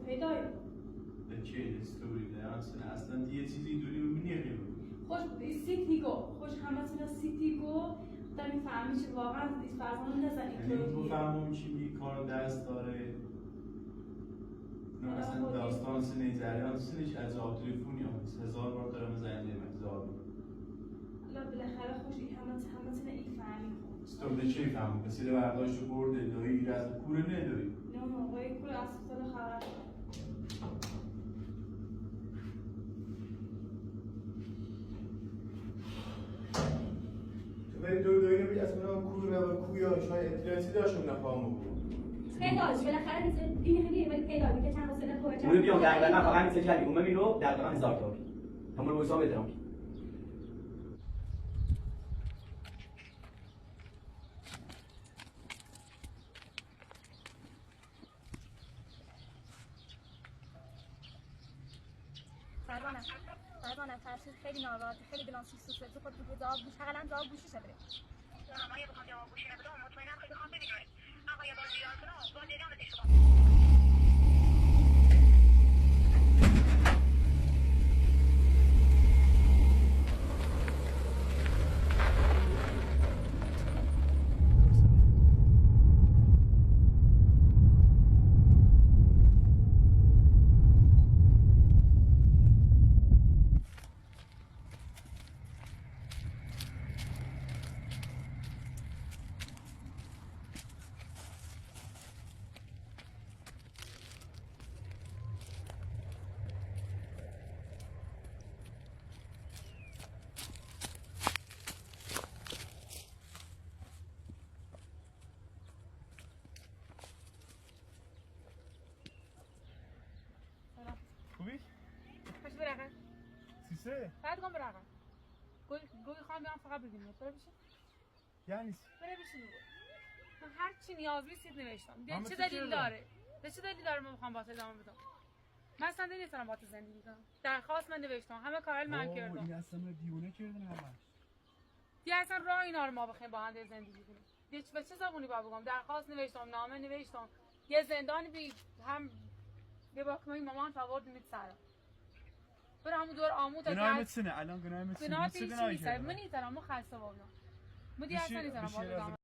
پیدایی ده چه استوری ده اصلا یه چیزی دوری می‌بینی خوش سیتیگو خوش همه سیتیگو تا میفهمی چه واقعا فرمان نزنی تو فهمم چی می کار دست داره نه اصلا داستان سینه جریان سینش از آب تلفنی هم 1000 بار دارم زنگ میزنم 1000 بار لا بالاخره خوش این همه سینه این فهمی استور ده چی فهمم کسی رو برداشت برده دایی از کوره نداری نه آقای کوره اصلا خبر ولی دوی نبید از منم کوره و کویا شاید اطلاعاتی داشتم نفهمم بود پیداش بالاخره این خیلی ولی پیدا که چند واسه نخوره اون بیام دقیقاً فقط این سجلی اون میرو دقیقاً 1000 تا همون رو حساب بدم فرزانم فرشید خیلی ناراحته خیلی دلم سوسه تو خود بگو جواب گوش حداقل جواب گوشی شده ما یه بخوام جواب گوشی نبودم مطمئنم خیلی بخوام ببینم آقا یه بار دیدم تو با دیدم بده شما خوبی؟ خوش برقه سیسه؟ بعد گم برقه گوی خواهم بیام فقط ببینم بره بشه یعنی بره بشه من هر چی نیاز بیستید نوشتم چه دلیل داره؟ چه دلیل داره من بخوام باید ادامه بدم؟ من اصلا نمیتونم باید زندگی کنم درخواست من نوشتم همه کارل من کردم این اصلا من دیونه کردن همش دیگه اصلا راه اینا رو ما بخوایم با هم زندگی کنیم به چه زبونی باید بگم درخواست نوشتم نامه نوشتم یه زندان بی هم به باکمه مامان فاوردیم سر برای همون دور آمود گناه متسنه الان گناه متسنه من نیترم ما خسته بابنا ما دیگه اصلا نیترم